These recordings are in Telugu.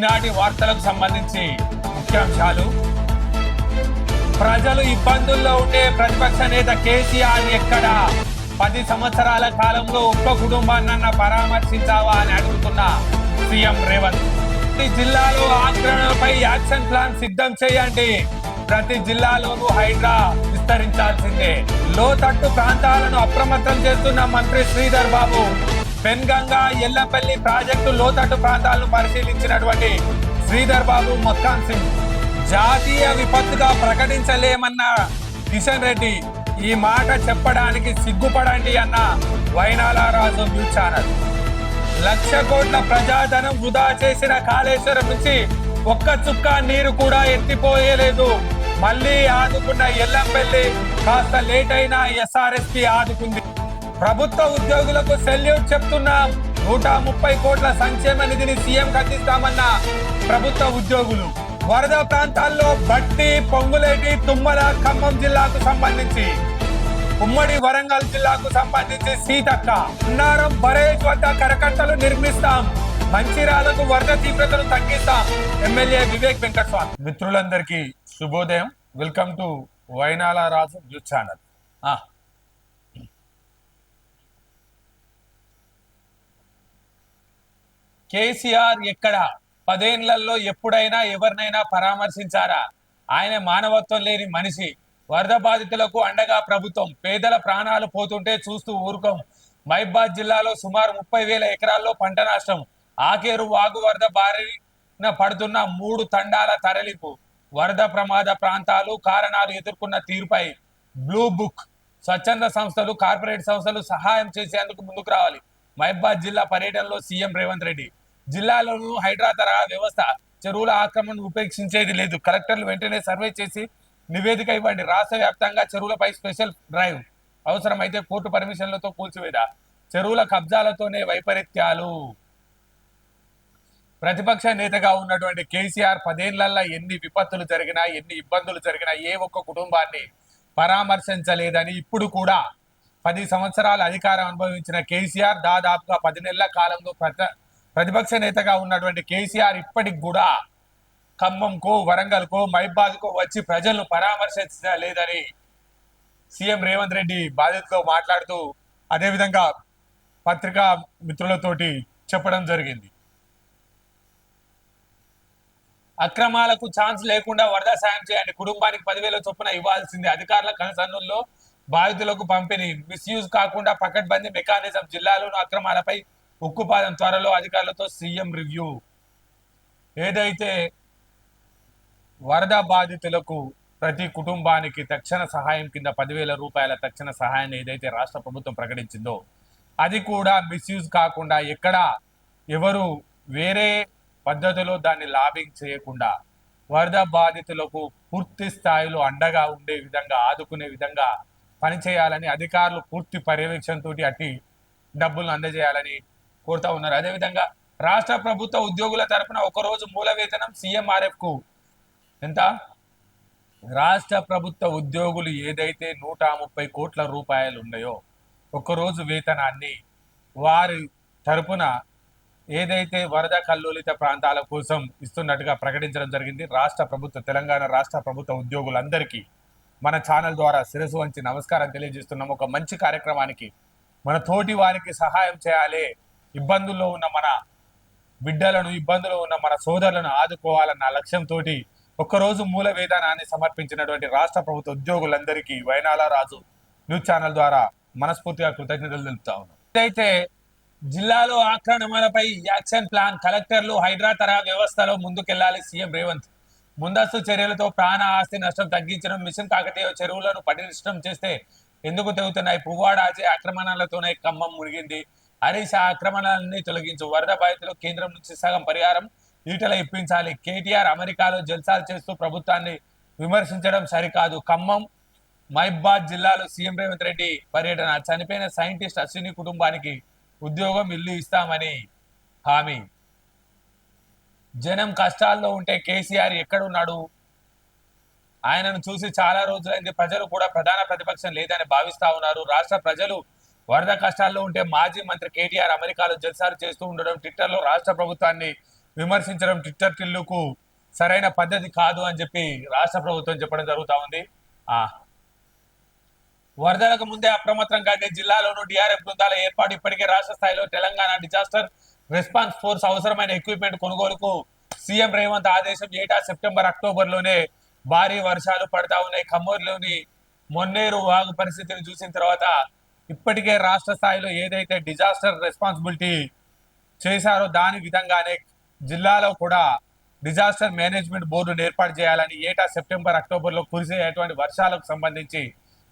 ఈనాటి వార్తలకు సంబంధించి ముఖ్యాంశాలు. ప్రజలు ఇబ్బందుల్లో ఉండే ప్రతిపక్ష నేత కేసీఆర్ ఎక్కడ? 10 సంవత్సరాల కాలంలో ఒక్క కుటుంబాన్నన్నా పరామర్శించావా అని అడుగుతున్న సీఎం రేవంత్. ప్రతి జిల్లాలో ఆక్రమణపై యాక్షన్ ప్లాన్ సిద్ధం చేయండి. ప్రతి జిల్లాలోనూ హైడ్రా విస్తరించాల్సిందే. లోతట్టు ప్రాంతాలను అప్రమత్తం చేస్తున్న మంత్రి శ్రీధర్ బాబు. పెన్గంగా ఎల్లపల్లి ప్రాజెక్టు లోతట్టు ప్రాంతాలను పరిశీలించినటువంటి శ్రీధర్ బాబు మక్కాన్ సింగ్ జాతీయ విపత్తుగా ప్రకటించలేమన్న కిషన్ రెడ్డి. ఈ మాట చెప్పడానికి సిగ్గుపడండి అన్న వైనాల రాజు న్యూస్ ఛానల్. 1,00,000 కోట్ల ప్రజాధనం వృధా చేసిన కాళేశ్వరం నుంచి ఒక్క చుక్క నీరు కూడా ఎత్తిపోయలేదు. మళ్ళీ ఆదుకున్న ఎల్లంపల్లి కాస్త లేట్ అయినా ఎస్ఆర్ఎస్పీ ఆదుకుంది. ప్రభుత్వ ఉద్యోగులకు సెల్యూట్ చెప్తున్నాం. 130 కోట్ల సంక్షేమ నిధిని సీఎం అందిస్తామన్న ప్రభుత్వ ఉద్యోగులు. వరద ప్రాంతాల్లో బట్టి, పొంగులేటి, తుమ్మల, ఖమ్మం జిల్లాకు సంబంధించి, ఉమ్మడి వరంగల్ జిల్లాకు సంబంధించి సీతక్క. అన్నారం బరేజ్ వద్ద కరకట్టలు నిర్మిస్తాం. మంచిర్యాలకు వరద తీవ్రతను తగ్గిస్తాం. ఎమ్మెల్యే వివేక్ వెంకటస్వామి. మిత్రులందరికీ శుభోదయం. Welcome to వైనాల Raju news channel. KCR ఎక్కడ? 10 ఏళ్లలో ఎప్పుడైనా ఎవరినైనా పరామర్శించారా? ఆయన మానవత్వం లేని మనిషి. వరద బాధితులకు అండగా ప్రభుత్వం. పేదల ప్రాణాలు పోతుంటే చూస్తూ ఊరుకోం. మహబూబాబాద్ జిల్లాలో సుమారు 30,000 ఎకరాల్లో పంట నష్టం. ఆకేరు వాగు వరద బారిన పడుతున్న 3 తండాల తరలింపు. వరద ప్రమాద ప్రాంతాలు, కారణాలు, ఎదుర్కొన్న తీరుపై బ్లూ బుక్. స్వచ్ఛంద సంస్థలు, కార్పొరేట్ సంస్థలు సహాయం చేసేందుకు ముందుకు రావాలి. మహబూబాబాద్ జిల్లా పర్యటనలో సీఎం రేవంత్ రెడ్డి. జిల్లాలోనూ హైడ్రా తరహా వ్యవస్థ. చెరువుల ఆక్రమణను ఉపేక్షించేది లేదు. కలెక్టర్లు వెంటనే సర్వే చేసి నివేదిక ఇవ్వండి. రాష్ట్ర వ్యాప్తంగా చెరువులపై స్పెషల్ డ్రైవ్. అవసరమైతే కోర్టు పర్మిషన్లతో కూల్చివేత. చెరువుల కబ్జాలతోనే వైపరీత్యాలు. ప్రతిపక్ష నేతగా ఉన్నటువంటి కేసీఆర్ 10 ఏళ్లలో ఎన్ని విపత్తులు జరిగినా, ఎన్ని ఇబ్బందులు జరిగినా ఏ ఒక్క కుటుంబాన్ని పరామర్శించలేదని, ఇప్పుడు కూడా 10 సంవత్సరాల అధికారం అనుభవించిన కేసీఆర్ దాదాపుగా 10 నెలల కాలంలో ప్రతిపక్ష నేతగా ఉన్నటువంటి కేసీఆర్ ఇప్పటికి కూడా ఖమ్మంకో, వరంగల్కో, మహబూబాబాద్కో వచ్చి ప్రజలను పరామర్శించలేదని సీఎం రేవంత్ రెడ్డి బాధితులతో మాట్లాడుతూ అదేవిధంగా పత్రికా మిత్రులతోటి చెప్పడం జరిగింది. అక్రమాలకు ఛాన్స్ లేకుండా వరద సాయం చేయండి. కుటుంబానికి 10,000 చొప్పున ఇవ్వాల్సింది. అధికారుల కనసన్నుల్లో బాధితులకు పంపిణీ. మిస్యూజ్ కాకుండా పకడ్బందీ మెకానిజం. జిల్లాలోని అక్రమాలపై ఉక్కుపాదం. త్వరలో అధికారులతో సీఎం రివ్యూ. ఏదైతే వరద బాధితులకు ప్రతి కుటుంబానికి తక్షణ సహాయం కింద 10,000 రూపాయల తక్షణ సహాయాన్ని ఏదైతే రాష్ట్ర ప్రభుత్వం ప్రకటించిందో అది కూడా మిస్యూజ్ కాకుండా, ఎక్కడ ఎవరు వేరే పద్ధతిలో దాన్ని లాబింగ్ చేయకుండా వరద బాధితులకు పూర్తి స్థాయిలో అండగా ఉండే విధంగా, ఆదుకునే విధంగా పనిచేయాలని అధికారులు పూర్తి పర్యవేక్షణతో అట్టి డబ్బులను అందజేయాలని కోరుతా ఉన్నారు. అదేవిధంగా రాష్ట్ర ప్రభుత్వ ఉద్యోగుల తరపున ఒకరోజు మూల వేతనం సీఎంఆర్ఎఫ్ కు ఎంత? రాష్ట్ర ప్రభుత్వ ఉద్యోగులు ఏదైతే 130 కోట్ల రూపాయలు ఉన్నాయో ఒకరోజు వేతనాన్ని వారి తరపున ఏదైతే వరద కల్లోలిత ప్రాంతాల కోసం ఇస్తున్నట్టుగా ప్రకటించడం జరిగింది. రాష్ట్ర ప్రభుత్వ, తెలంగాణ రాష్ట్ర ప్రభుత్వ ఉద్యోగులందరికీ మన ఛానల్ ద్వారా శిరసు వంచి నమస్కారం తెలియజేస్తున్నాం. ఒక మంచి కార్యక్రమానికి మన తోటి వారికి సహాయం చేయాలి. ఇబ్బందుల్లో ఉన్న మన బిడ్డలను, ఇబ్బందుల్లో ఉన్న మన సోదరులను ఆదుకోవాలన్న లక్ష్యంతో ఒక్కరోజు మూల వేతనాన్ని సమర్పించినటువంటి రాష్ట్ర ప్రభుత్వ ఉద్యోగులందరికీ వైనాల రాజు న్యూస్ ఛానల్ ద్వారా మనస్ఫూర్తిగా కృతజ్ఞతలు తెలుపుతా ఉన్నాం. అయితే జిల్లాలో ఆక్రమణలపై యాక్షన్ ప్లాన్. కలెక్టర్లు హైడ్రా తరహా వ్యవస్థలో ముందుకెళ్లాలి. సీఎం రేవంత్. ముందస్తు చర్యలతో ప్రాణ ఆస్తి నష్టం తగ్గించడం. మిషన్ కాకతీయ చెరువులను పటిష్టం చేస్తే ఎందుకు తెగుతున్నాయి? పువ్వాడ అజయ్ ఆక్రమణలతోనే ఖమ్మం మునిగింది. హరీష్ ఆక్రమణలన్నీ తొలగించు. వరద బాధితులు కేంద్రం నుంచి సగం పరిహారం ఈటల ఇప్పించాలి. కేటీఆర్ అమెరికాలో జల్సాలు చేస్తూ ప్రభుత్వాన్ని విమర్శించడం సరికాదు. ఖమ్మం, మహబూబాబాద్ జిల్లాలో సీఎం రేవంత్ రెడ్డి పర్యటన. చనిపోయిన సైంటిస్ట్ అశ్విని కుటుంబానికి ఉద్యోగం, ఇల్లు ఇస్తామని హామీ. జనం కష్టాల్లో ఉంటే కేసీఆర్ ఎక్కడున్నాడు? ఆయనను చూసి చాలా రోజులైంది. ప్రజలు కూడా ప్రధాన ప్రతిపక్షం లేదని భావిస్తా ఉన్నారు. రాష్ట్ర ప్రజలు వరద కష్టాల్లో ఉంటే మాజీ మంత్రి కేటీఆర్ అమెరికాలో జల్సాలు చేస్తూ ఉండడం, ట్విట్టర్లో రాష్ట్ర ప్రభుత్వాన్ని విమర్శించడం ట్విట్టర్ టిల్లుకు సరైన పద్ధతి కాదు అని చెప్పి రాష్ట్ర ప్రభుత్వం చెప్పడం జరుగుతా ఉంది. ఆ వరదలకు ముందే అప్రమత్తం కాగే జిల్లాలోనూ డిఆర్ఎఫ్ బృందాల ఏర్పాటు. ఇప్పటికే రాష్ట్ర స్థాయిలో తెలంగాణ డిజాస్టర్ రెస్పాన్స్ ఫోర్స్ అవసరమైన ఎక్విప్మెంట్ కొనుగోలుకు సీఎం రేవంత్ ఆదేశం. ఏటా సెప్టెంబర్ అక్టోబర్లోనే భారీ వర్షాలు పడతా ఉన్నాయి. ఖమ్మూరులోని మొన్నేరు వాగు పరిస్థితిని చూసిన తర్వాత ఇప్పటికే రాష్ట్ర స్థాయిలో ఏదైతే డిజాస్టర్ రెస్పాన్సిబిలిటీ చేశారో దాని విధంగానే జిల్లాలో కూడా డిజాస్టర్ మేనేజ్మెంట్ బోర్డును ఏర్పాటు చేయాలని, ఏటా సెప్టెంబర్ అక్టోబర్లో కురిసేటువంటి వర్షాలకు సంబంధించి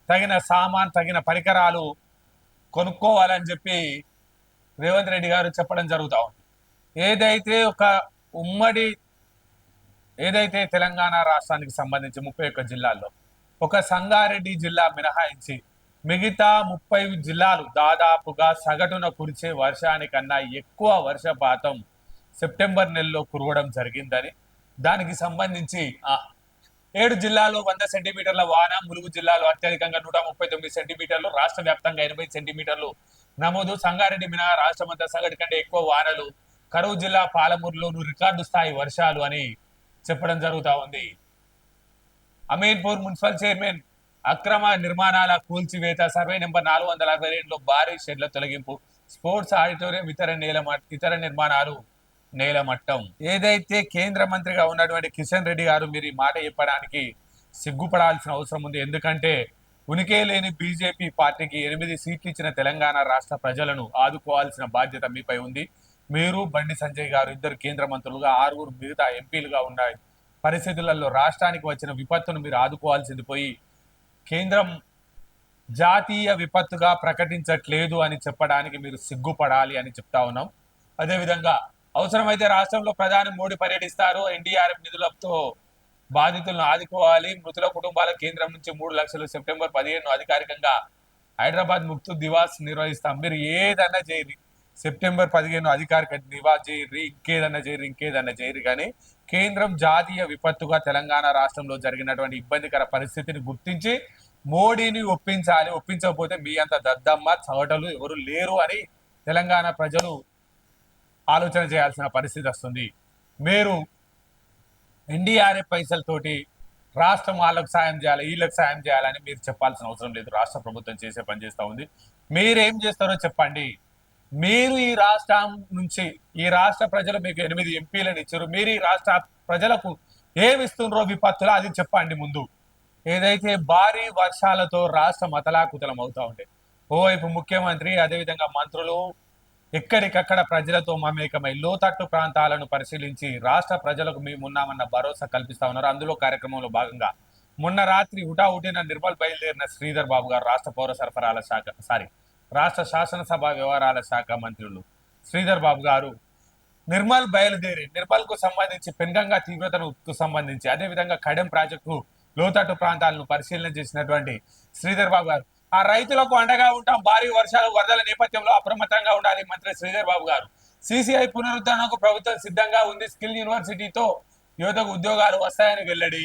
తగిన సామాన్ తగిన పరికరాలు కొనుక్కోవాలని చెప్పి రేవంత్ రెడ్డి గారు చెప్పడం జరుగుతా ఉంది. ఏదైతే ఒక ఉమ్మడి ఏదైతే తెలంగాణ రాష్ట్రానికి సంబంధించి 31 జిల్లాల్లో ఒక సంగారెడ్డి జిల్లా మినహాయించి మిగతా 30 జిల్లాలు దాదాపుగా సగటున కురిసే వర్షానికన్నా ఎక్కువ వర్షపాతం సెప్టెంబర్ నెలలో కురవడం జరిగిందని, దానికి సంబంధించి 7 జిల్లాల్లో 100 సెంటీమీటర్ల వాన, ములుగు జిల్లాలో అత్యధికంగా 139 సెంటీమీటర్లు, రాష్ట్ర వ్యాప్తంగా 80 సెంటీమీటర్లు నమోదు. సంగారెడ్డి మినహా రాష్ట్రమంతా సగటు కంటే ఎక్కువ వానలు. కరువు జిల్లా పాలమూరులోను రికార్డు స్థాయి వర్షాలు అని చెప్పడం జరుగుతా ఉంది. అమీన్పూర్ మున్సిపల్ చైర్మన్ అక్రమ నిర్మాణాల కూల్చివేత, సర్వే నెంబర్ 462లో భారీ షెడ్ల తొలగింపు, స్పోర్ట్స్ ఆడిటోరియం ఇతర నిర్మాణాలు నేలమట్టం. ఏదైతే కేంద్ర మంత్రిగా ఉన్నటువంటి కిషన్ రెడ్డి గారు మీరు ఈ మాట చెప్పడానికి సిగ్గుపడాల్సిన అవసరం ఉంది. ఎందుకంటే ఉనికే లేని బీజేపీ పార్టీకి 8 సీట్లు ఇచ్చిన తెలంగాణ రాష్ట్ర ప్రజలను ఆదుకోవాల్సిన బాధ్యత మీపై ఉంది. మీరు బండి సంజయ్ గారు ఇద్దరు కేంద్ర మంత్రులుగా, 6 మిగతా ఎంపీలుగా ఉన్న పరిస్థితులలో రాష్ట్రానికి వచ్చిన విపత్తును మీరు ఆదుకోవాల్సింది పోయి కేంద్రం జాతీయ విపత్తుగా ప్రకటించట్లేదు అని చెప్పడానికి మీరు సిగ్గుపడాలి అని చెప్తా ఉన్నాం. అదేవిధంగా అవసరమైతే రాష్ట్రంలో ప్రధాని మోడీ పర్యటిస్తారు. ఎన్డీఆర్ఎఫ్ నిధులతో బాధితులను ఆదుకోవాలి. మృతుల కుటుంబాల కేంద్రం నుంచి 3 లక్షలు. సెప్టెంబర్ 15 అధికారికంగా హైదరాబాద్ ముక్తు దివాస్ నిర్వహిస్తాం. మీరు ఏదన్నా చేయరు, సెప్టెంబర్ 15 అధికారిక దివాస్ చేయరు, ఇంకేదన్నా చేయరు. కానీ కేంద్రం జాతీయ విపత్తుగా తెలంగాణ రాష్ట్రంలో జరిగినటువంటి ఇబ్బందికర పరిస్థితిని గుర్తించి మోడీని ఒప్పించాలి. ఒప్పించకపోతే మీ అంత దద్దమ్మ చవటలు ఎవరు లేరు అని తెలంగాణ ప్రజలు ఆలోచన చేయాల్సిన పరిస్థితి వస్తుంది. మీరు ఎన్డీఆర్ఎఫ్ పైసలతోటి రాష్ట్రం వాళ్ళకు సాయం చేయాలి, వీళ్ళకి సాయం చేయాలని మీరు చెప్పాల్సిన అవసరం లేదు. రాష్ట్ర ప్రభుత్వం చేసే పని చేస్తూ ఉంది. మీరేం చేస్తారో చెప్పండి. మీరు ఈ రాష్ట్రం నుంచి, ఈ రాష్ట్ర ప్రజలు మీకు 8 ఎంపీలను ఇచ్చారు. మీరు ఈ రాష్ట్ర ప్రజలకు ఏమి ఇస్తుండ్రో విపత్తులో అది చెప్పండి ముందు. ఏదైతే భారీ వర్షాలతో రాష్ట్రం అతలాకుతలం అవుతా ఉంటాయి. ఓవైపు ముఖ్యమంత్రి, అదేవిధంగా మంత్రులు ఎక్కడికక్కడ ప్రజలతో మమేకమై లోతట్టు ప్రాంతాలను పరిశీలించి రాష్ట్ర ప్రజలకు మేమున్నామన్న భరోసా కల్పిస్తా ఉన్నారు. అందులో కార్యక్రమంలో భాగంగా మొన్న రాత్రి హుటాహుటిన నిర్మల్ బయలుదేరిన శ్రీధర్ బాబు గారు రాష్ట్ర శాసనసభ వ్యవహారాల శాఖ మంత్రులు శ్రీధర్ బాబు గారు నిర్మల్ బయలుదేరి నిర్మల్కు సంబంధించి పెన్గంగా తీవ్రతకు సంబంధించి అదేవిధంగా కడెం ప్రాజెక్టు లోతట్టు ప్రాంతాలను పరిశీలన చేసినటువంటి శ్రీధర్ బాబు గారు ఆ రైతులకు అండగా ఉంటాం, భారీ వర్షాలు వరదల నేపథ్యంలో అప్రమత్తంగా ఉండాలి మంత్రి శ్రీధర్ బాబు గారు. సిసిఐ పునరుద్ధరణకు ప్రభుత్వం సిద్ధంగా ఉంది. స్కిల్ యూనివర్సిటీతో యువతకు ఉద్యోగాలు వస్తాయని వెల్లడి.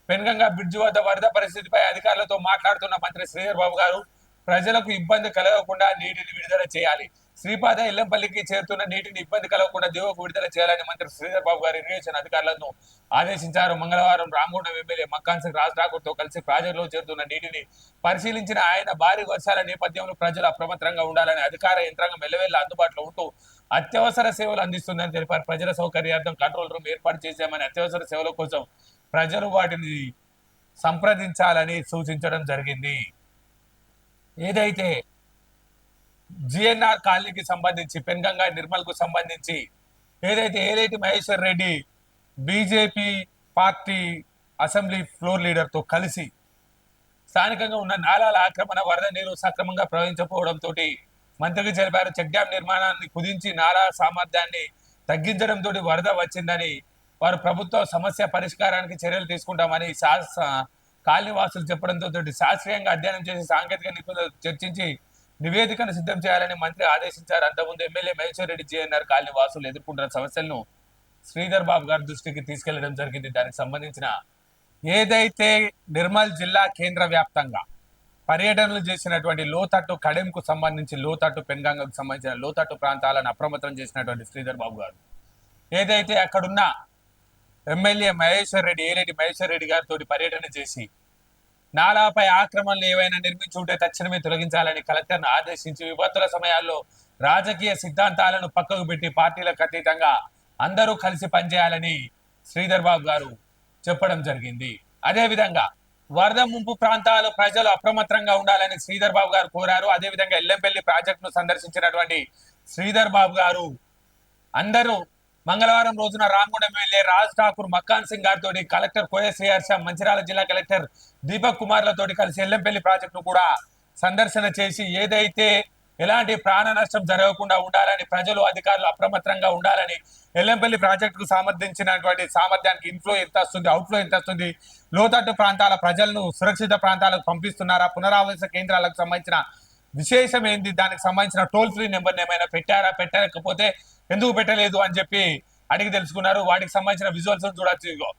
పెన్గంగా బ్రిడ్జ్ వద్ద వరద పరిస్థితిపై అధికారులతో మాట్లాడుతున్న మంత్రి శ్రీధర్ బాబు గారు ప్రజలకు ఇబ్బంది కలగకుండా నీటిని విడుదల చేయాలి. శ్రీపాద ఎల్లంపల్లికి చేరుతున్న నీటిని ఇబ్బంది కలగకుండా దిగువకు విడుదల చేయాలని మంత్రి శ్రీధర్ బాబు గారు ఇరిగేషన్ అధికారులను ఆదేశించారు. మంగళవారం రామగుండం ఎమ్మెల్యే మక్కాన్ సింగ్ రాజ్ ఠాకూర్ తో కలిసి ప్రాజెక్టులో చేరుతున్న నీటిని పరిశీలించిన ఆయన భారీ వర్షాల నేపథ్యంలో ప్రజలు అప్రమత్తంగా ఉండాలని, అధికార యంత్రాంగం మెల్లవేళ్ళ అందుబాటులో ఉంటూ అత్యవసర సేవలు అందిస్తుందని తెలిపారు. ప్రజల సౌకర్యార్థం కంట్రోల్ రూమ్ ఏర్పాటు చేశామని, అత్యవసర సేవల కోసం ప్రజలు వాటిని సంప్రదించాలని సూచించడం జరిగింది. ఏదైతే జిఎన్ఆర్ కాలనీకి సంబంధించి పెన్గంగా నిర్మల్ కు సంబంధించి ఏదైతే Maheshwar Reddy BJP party assembly floor leader తో కలిసి స్థానికంగా ఉన్న నాలాల ఆక్రమణ, వరద నీరు సక్రమంగా ప్రవహించకపోవడంతో మంత్రికి తెలిపారు. చెక్ డ్యాం నిర్మాణాన్ని కుదించి నాలా సామర్థ్యాన్ని తగ్గించడంతో వరద వచ్చిందని వారు ప్రభుత్వ సమస్య పరిష్కారానికి చర్యలు తీసుకుంటామని కాలనీవాసులు చెప్పడంతో శాస్త్రీయంగా అధ్యయనం చేసి సాంకేతిక నిపుణులతో చర్చించి నివేదికను సిద్ధం చేయాలని మంత్రి ఆదేశించారు. అంతకుముందు MLA Maheshwar Reddy GNR colony వాసులు ఎదుర్కొంటున్న సమస్యలను శ్రీధర్ బాబు గారి దృష్టికి తీసుకెళ్లడం జరిగింది. దానికి సంబంధించిన ఏదైతే నిర్మల్ జిల్లా కేంద్ర వ్యాప్తంగా పర్యటనలు చేసినటువంటి లోతట్టు కడెంకు సంబంధించి, లోతట్టు పెన్గంగకు సంబంధించిన లోతట్టు ప్రాంతాలను అప్రమత్తం చేసినటువంటి శ్రీధర్ బాబు గారు ఏదైతే అక్కడున్న ఎమ్మెల్యే మహేశ్వర్ రెడ్డి, ఏలేటి మహేశ్వర్ రెడ్డి గారితో పర్యటన చేసి నాలాపై ఆక్రమణలు ఏవైనా నిర్మించుంటే తక్షణమే తొలగించాలని కలెక్టర్ను ఆదేశించి విపత్తుల సమయాల్లో రాజకీయ సిద్ధాంతాలను పక్కకు పెట్టి పార్టీలకు అతీతంగా అందరూ కలిసి పనిచేయాలని శ్రీధర్ బాబు గారు చెప్పడం జరిగింది. అదేవిధంగా వరద ముంపు ప్రాంతాలు ప్రజలు అప్రమత్తంగా ఉండాలని శ్రీధర్ బాబు గారు కోరారు. అదేవిధంగా ఎల్లంపల్లి ప్రాజెక్టును సందర్శించినటువంటి శ్రీధర్ బాబు గారు అందరూ మంగళవారం రోజున రామగుండం ఎమ్మెల్యే రాజ్ ఠాకూర్, మక్కాన్ సింగ్ గారితో, కలెక్టర్ కోయ శ్రీహర్ష, మంచిర్యాల జిల్లా కలెక్టర్ దీపక్ కుమార్లతోటి కలిసి ఎల్లంపల్లి ప్రాజెక్టును కూడా సందర్శన చేసి ఏదైతే ఎలాంటి ప్రాణ నష్టం జరగకుండా ఉండాలని, ప్రజలు అధికారులు అప్రమత్తంగా ఉండాలని, ఎల్లంపల్లి ప్రాజెక్టుకు సంబంధించినటువంటి సామర్థ్యానికి ఇన్ఫ్లో ఎంత వస్తుంది, అవుట్ఫ్లో ఎంత వస్తుంది, లోతట్టు ప్రాంతాల ప్రజలను సురక్షిత ప్రాంతాలకు పంపిస్తున్నారా, పునరావాస కేంద్రాలకు సంబంధించిన విశేషం ఏంది, దానికి సంబంధించిన టోల్ ఫ్రీ నెంబర్ ఏమైనా పెట్టారా, పెట్టకపోతే ఎందుకు పెట్టలేదు అని చెప్పి అడిగి తెలుసుకున్నారు. వాటికి సంబంధించిన విజువల్స్ చూడొచ్చు.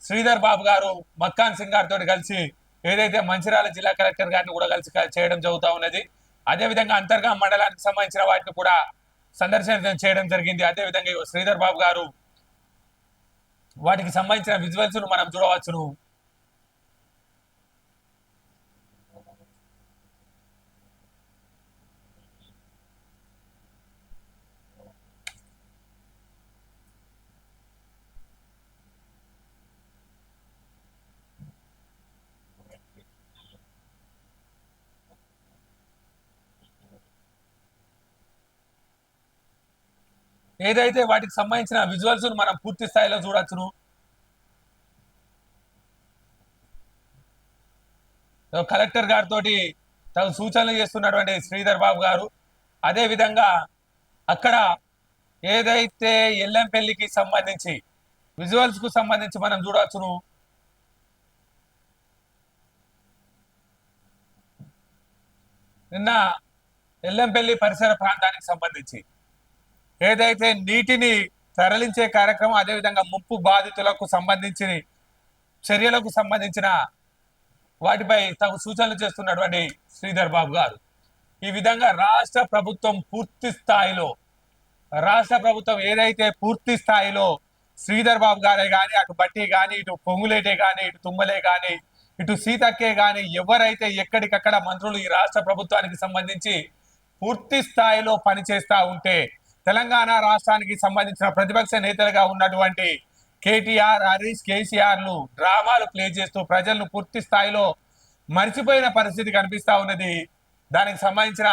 శ్రీధర్ బాబు గారు మక్కాన్ సింగ్ గారితో కలిసి ఏదైతే మంచిర్యాల జిల్లా కలెక్టర్ గారిని కూడా కలిసి చేయడం జరుగుతూ ఉన్నది. అదేవిధంగా అంతర్గా మండలానికి సంబంధించిన వాటిని కూడా సందర్శన చేయడం జరిగింది. అదేవిధంగా శ్రీధర్ బాబు గారు వాటికి సంబంధించిన విజువల్స్ మనం చూడవచ్చును. ఏదైతే వాటికి సంబంధించిన విజువల్స్ మనం పూర్తి స్థాయిలో చూడొచ్చును. కలెక్టర్ గారితో తగు సూచనలు చేస్తున్నటువంటి శ్రీధర్ బాబు గారు. అదే విధంగా అక్కడ ఏదైతే ఎల్లంపల్లికి సంబంధించి విజువల్స్ కు సంబంధించి మనం చూడవచ్చును. నిన్న ఎల్లంపల్లి పరిసర ప్రాంతానికి సంబంధించి ఏదైతే నీటిని తరలించే కార్యక్రమం, అదేవిధంగా ముప్పు బాధితులకు సంబంధించిన చర్యలకు సంబంధించిన వాటిపై తగు సూచనలు చేస్తున్నటువంటి శ్రీధర్ బాబు గారు ఈ విధంగా రాష్ట్ర ప్రభుత్వం ఏదైతే పూర్తి స్థాయిలో శ్రీధర్ బాబు గారే కానీ, అటు బట్టి కానీ, ఇటు పొంగులేటే కానీ, ఇటు తుమ్మలే కానీ, ఇటు సీతక్కే కానీ ఎవరైతే ఎక్కడికక్కడ మంత్రులు ఈ రాష్ట్ర ప్రభుత్వానికి సంబంధించి పూర్తి స్థాయిలో పనిచేస్తా ఉంటే తెలంగాణ రాష్ట్రానికి సంబంధించిన ప్రతిపక్ష నేతలుగా ఉన్నటువంటి కేటీఆర్, హరీష్, కేసీఆర్లు డ్రామాలు ప్లే చేస్తూ ప్రజలను పూర్తి స్థాయిలో మర్చిపోయిన పరిస్థితి కనిపిస్తా ఉన్నది. దానికి సంబంధించిన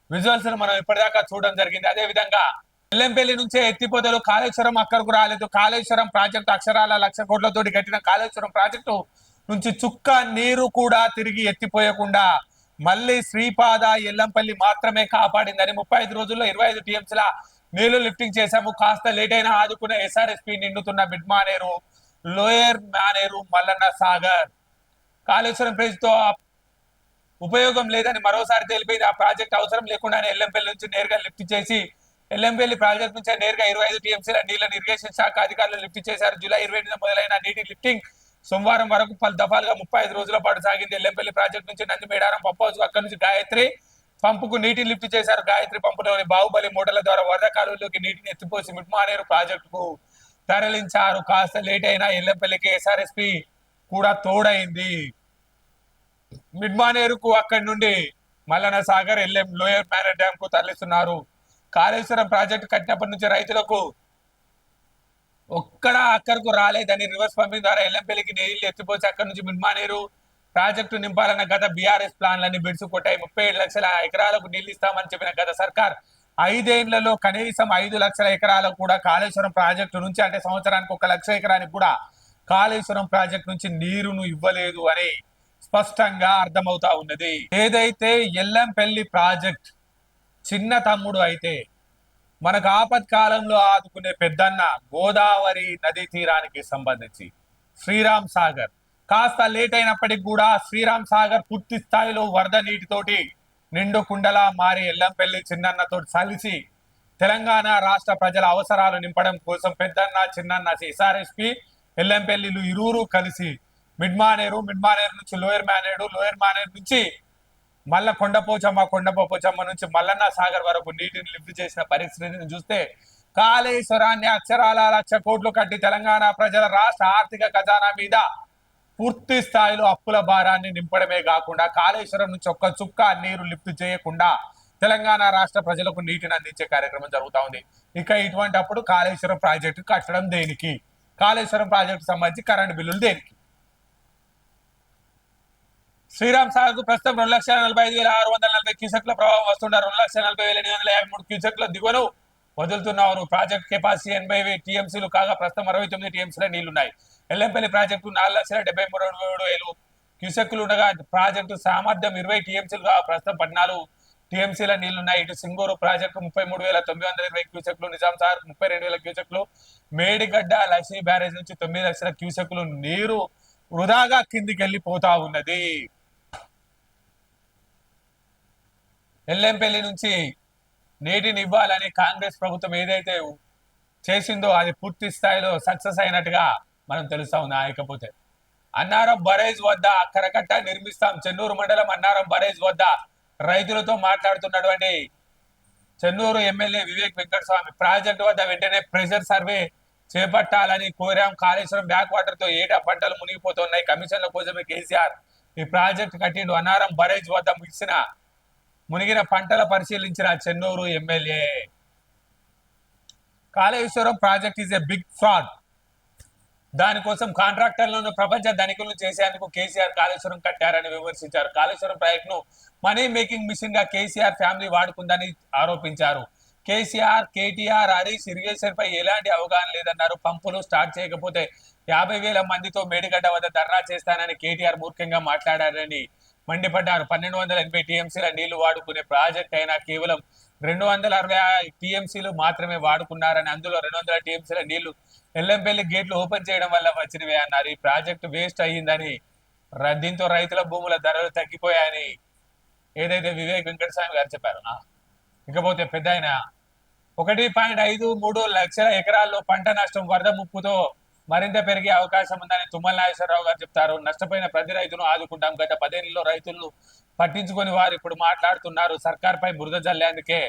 విజువల్స్ మనం ఇప్పటిదాకా చూడడం జరిగింది. అదే విధంగా ఎల్లంపల్లి నుంచే ఎత్తిపోతలు కాళేశ్వరం అక్కడకు రాలేదు. కాళేశ్వరం ప్రాజెక్టు అక్షరాల 1,00,000 కోట్లతోటి కట్టిన కాళేశ్వరం ప్రాజెక్టు నుంచి చుక్క నీరు కూడా తిరిగి ఎత్తిపోయకుండా మళ్ళీ శ్రీపాద ఎల్లంపల్లి మాత్రమే కాపాడిందని 35 రోజుల్లో 25 టీఎంసీల నీళ్లు లిఫ్టింగ్ చేశాము. కాస్త లేట్ అయినా ఆదుకున్న ఎస్ఆర్ఎస్పీ నిండుతున్న మిడ్మానేరు, లోయర్ మానేరు, మల్లన్న సాగర్ కాళేశ్వరం ప్రేజ్తో ఉపయోగం లేదని మరోసారి తెలిపింది. ఆ ప్రాజెక్ట్ అవసరం లేకుండానే ఎల్లంపల్లి నుంచి నేరుగా లిఫ్ట్ చేసి ఎల్లంపల్లి ప్రాజెక్ట్ నుంచి నేరుగా 25 టీఎంసీల నీళ్లను ఇరిగేషన్ శాఖ అధికారులు లిఫ్ట్ చేశారు. జూలై 28 మొదలైన నీటి లిఫ్టింగ్ సోమవారం వరకు పలు దఫాలుగా 35 రోజుల పాటు సాగింది. ఎల్లంపల్లి ప్రాజెక్ట్ నుంచి నందిమేడారం పంప్ హౌస్, అక్కడి నుంచి గాయత్రి పంపుకు నీటి లిఫ్ట్ చేశారు. గాయత్రి పంపులోని బాహుబలి మోటార్ల ద్వారా వరద కాలువలోకి నీటిని ఎత్తిపోసి మిడ్మానేరు ప్రాజెక్టుకు తరలించారు. కాస్త లేట్ అయినా ఎల్లంపల్లికి ఎస్ఆర్ఎస్పీ కూడా తోడైంది. మిడ్మానేరుకు అక్కడి నుండి Mallanna Sagar, lower manner dam కు తరలిస్తున్నారు. కాళేశ్వరం ప్రాజెక్టు కట్టినప్పటి నుంచి రైతులకు ఒక్కడ అక్కడకు రాలేదని రివర్స్ పంపింగ్ ద్వారా ఎల్లంపల్లికి నీళ్లు ఎత్తిపోసి అక్కడి నుంచి మిడ్మానేరు ప్రాజెక్టు నింపాలన్న గత బీఆర్ఎస్ ప్లాన్లన్నీ బిడ్సు కొట్టాయి. 37 లక్షల ఎకరాలకు నీళ్లు ఇస్తామని చెప్పిన గత సర్కార్ 5 ఏళ్లలో కనీసం 5 లక్షల ఎకరాలకు కూడా కాళేశ్వరం ప్రాజెక్టు నుంచి, అంటే సంవత్సరానికి 1 లక్ష ఎకరానికి కూడా కాళేశ్వరం ప్రాజెక్టు నుంచి నీరును ఇవ్వలేదు అని స్పష్టంగా అర్థమవుతా ఉన్నది. ఏదైతే ఎల్లంపల్లి ప్రాజెక్ట్ చిన్న తమ్ముడు అయితే మనకు ఆపత్కాలంలో ఆదుకునే పెద్దన్న గోదావరి నదీ తీరానికి సంబంధించి శ్రీరామ్ సాగర్ కాస్త లేట్ అయినప్పటికీ కూడా శ్రీరామ్ సాగర్ పూర్తి స్థాయిలో వరద నీటితోటి నిండు కుండలా మారి ఎల్లంపల్లి చిన్నన్నతో కలిసి తెలంగాణ రాష్ట్ర ప్రజల అవసరాలు నింపడం కోసం పెద్దన్న, చిన్నన్న, ఎస్ఆర్ఎస్పీ, ఎల్లంపల్లిలు ఇరువురు కలిసి మిడ్మానేరు నుంచి లోయర్ మానేరు, లోయర్ మానేరు నుంచి మళ్ళా కొండపోచమ్మ నుంచి మల్లన్న సాగర్ వరకు నీటిని లిఫ్ట్ చేసిన పరిస్థితిని చూస్తే కాళేశ్వరాన్ని అక్షరాల 1,00,000 కోట్లు కట్టి తెలంగాణ ప్రజల రాష్ట్ర ఆర్థిక ఖజానా మీద పూర్తి స్థాయిలో అప్పుల భారాన్ని నింపడమే కాకుండా కాళేశ్వరం నుంచి ఒక్క చుక్క నీరు లిఫ్ట్ చేయకుండా తెలంగాణ రాష్ట్ర ప్రజలకు నీటిని అందించే కార్యక్రమం జరుగుతా ఉంది. ఇక ఇటువంటి అప్పుడు కాళేశ్వరం ప్రాజెక్టు కట్టడం దేనికి? కాళేశ్వరం ప్రాజెక్టు సంబంధించి కరెంటు బిల్లులు దేనికి? శ్రీరామ్ సాగర్ ప్రస్తుతం 2,45,640 క్యూసెక్ల ప్రవాహం వస్తుండ 2,40,853 క్యూసెక్ల దిగువను వదులుతున్నారు. ప్రాజెక్ట్ కెపాసిటీ 80 టీఎంసీలు కాగా ప్రస్తుతం 69 టీఎంసీల నీళ్లున్నాయి. ఎల్లంపల్లి ప్రాజెక్టు 4,73,000 క్యూసెక్లు ఉండగా ప్రాజెక్టు సామర్థ్యం 20 టీఎంసీలు కాగా ప్రస్తుతం 14 టీఎంసీల నీళ్లున్నాయి. ఇటు సింగూరు ప్రాజెక్టు 33,920 క్యూసెక్లు, నిజాం సాగర్ 32,000 క్యూసెక్లు, మేడిగడ్డ లక్ష్మీ బ్యారేజ్ నుంచి 9 లక్షల క్యూసెక్లు నీరు వృధాగా కిందికి వెళ్ళిపోతా ఉన్నది. ఎల్లంపల్లి నుంచి నీటిని ఇవ్వాలని కాంగ్రెస్ ప్రభుత్వం ఏదైతే చేసిందో అది పూర్తి స్థాయిలో సక్సెస్ అయినట్టుగా మనం తెలుస్తా ఉంది. ఆయకపోతే అన్నారం బరేజ్ వద్ద కరకట్ట నిర్మిస్తాం. చెన్నూరు మండలం అన్నారం బరేజ్ వద్ద రైతులతో మాట్లాడుతున్నటువంటి చెన్నూరు ఎమ్మెల్యే వివేక్ వెంకటస్వామి ప్రాజెక్టు వద్ద వెంటనే ప్రెషర్ సర్వే చేపట్టాలని కోరాం. కాళేశ్వరం బ్యాక్ వాటర్ తో ఏటా పంటలు మునిగిపోతున్నాయి. కమిషన్ల కోసమే కేసీఆర్ ఈ ప్రాజెక్టు కట్టిండు. అన్నారం బరేజ్ వద్ద మునిగిన పంటల పరిశీలించిన Chennur MLA. Kaleshwaram project is a big fraud. దానికోసం కాంట్రాక్టర్లను ప్రపంచ ధనికులను చేసేందుకు కేసీఆర్ కాళేశ్వరం కట్టారని విమర్శించారు. కాళేశ్వరం ప్రాజెక్ట్ ను మనీ మేకింగ్ మిషన్ గా కేసీఆర్ ఫ్యామిలీ వాడుకుందని ఆరోపించారు. కేసీఆర్, కేటీఆర్, హరీష్ ఇరిగేషన్ పై ఎలాంటి అవగాహన లేదన్నారు. పంపులు స్టార్ట్ చేయకపోతే 50,000 మందితో మేడిగడ్డ వద్ద ధర్నా చేస్తానని కేటీఆర్ మూర్ఖంగా మాట్లాడారని మండిపడ్డారు. 1,280 టీఎంసీల నీళ్లు వాడుకునే ప్రాజెక్ట్ అయినా కేవలం 260 టీఎంసీలు మాత్రమే వాడుకున్నారని, అందులో 200 టీఎంసీల నీళ్లు ఎల్లంపల్లి గేట్లు ఓపెన్ చేయడం వల్ల వచ్చినవే అన్నారు. ఈ ప్రాజెక్టు వేస్ట్ అయ్యిందని, దీంతో రైతుల భూముల ధరలు తగ్గిపోయాయని ఏదైతే వివేక్ వెంకటస్వామి గారు చెప్పారు. ఇకపోతే పెద్ద ఆయన 1.53 లక్షల ఎకరాల్లో పంట నష్టం వరద ముప్పుతో మరింత పెరిగే అవకాశం ఉందని తుమ్మల నాగేశ్వరరావు గారు చెప్తారు. నష్టపోయిన ప్రతి రైతును ఆదుకుంటాం. గత 10 ఏళ్లలో రైతులను పట్టించుకొని వారు ఇప్పుడు మాట్లాడుతున్నారు. సర్కార్ పై బురద జల్లేందుకే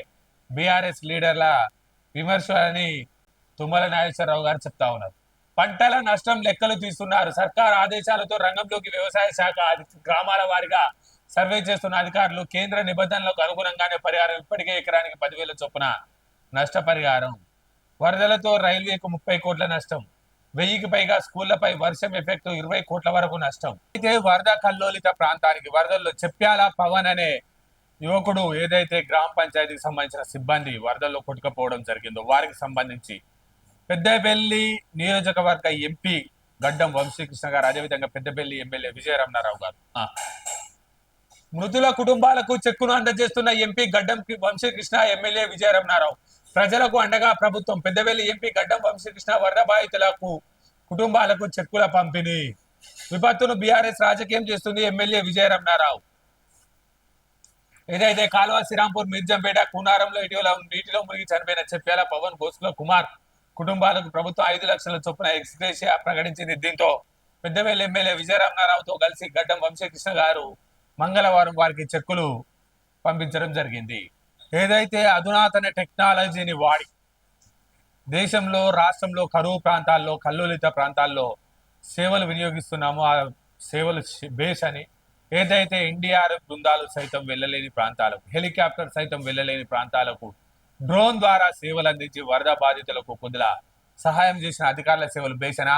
బీఆర్ఎస్ లీడర్ల విమర్శ అని తుమ్మల నాగేశ్వరరావు గారు చెప్తా ఉన్నారు. పంటల నష్టం లెక్కలు తీస్తున్నారు. సర్కార్ ఆదేశాలతో రంగంలోకి వ్యవసాయ శాఖ గ్రామాల వారిగా సర్వే చేస్తున్న అధికారులు కేంద్ర నిబంధనలకు అనుగుణంగానే పరిహారం ఇప్పటికే ఎకరానికి 10,000 చొప్పున నష్టపరిహారం. వరదలతో రైల్వేకు 30 కోట్ల నష్టం, 1000కి పైగా స్కూళ్లపై వర్షం ఎఫెక్ట్ 20 కోట్ల వరకు నష్టం. అయితే వరద కల్లోలిత ప్రాంతానికి వరదల్లో చెప్పాల పవన్ అనే యువకుడు ఏదైతే గ్రామ పంచాయతీకి సంబంధించిన సిబ్బంది వరదల్లో కొట్టుకుపోవడం జరిగిందో వారికి సంబంధించి పెద్దపల్లి నియోజకవర్గ ఎంపీ గడ్డం వంశీకృష్ణ గారు, అదేవిధంగా పెద్దపల్లి ఎమ్మెల్యే విజయరమణారావు గారు మృతుల కుటుంబాలకు చెక్కును అందజేస్తున్న ఎంపీ గడ్డం వంశీకృష్ణ, ఎమ్మెల్యే విజయరమణారావు. ప్రజలకు అండగా ప్రభుత్వం. పెద్దపల్లి ఎంపీ గడ్డం వంశీకృష్ణ వరద బాధితులకు కుటుంబాలకు చెక్కుల పంపిణీ. విపత్తును బీఆర్ఎస్ రాజకీయం చేస్తుంది ఎమ్మెల్యే విజయరమణారావు. ఏదైతే కాల్వ శ్రీరాంపూర్, మిర్జంపేట, కూనారంలో ఇటీవల నీటిలో మునిగి చనిపోయిన చెప్పేల పవన్, గోస్కుల కుమార్ కుటుంబాలకు ప్రభుత్వం 5 లక్షల చొప్పున ఎక్స్గ్రేషియా ప్రకటించింది. దీంతో పెద్దపల్లి ఎమ్మెల్యే విజయరమణారావుతో కలిసి గడ్డం వంశీకృష్ణ గారు మంగళవారం వారికి చెక్కులు పంపించడం జరిగింది. ఏదైతే అధునాతన టెక్నాలజీని వాడి దేశంలో, రాష్ట్రంలో కరువు ప్రాంతాల్లో, కల్లోలిత ప్రాంతాల్లో సేవలు వినియోగిస్తున్నామో ఆ సేవలు బేస్ అని ఏదైతే ఎన్డీఆర్ఎఫ్ బృందాలు సైతం వెళ్ళలేని ప్రాంతాలకు, హెలికాప్టర్ సైతం వెళ్ళలేని ప్రాంతాలకు డ్రోన్ ద్వారా సేవలు అందించి వరద బాధితులకు కొద్దిగా సహాయం చేసిన అధికారుల సేవలు బేసనా?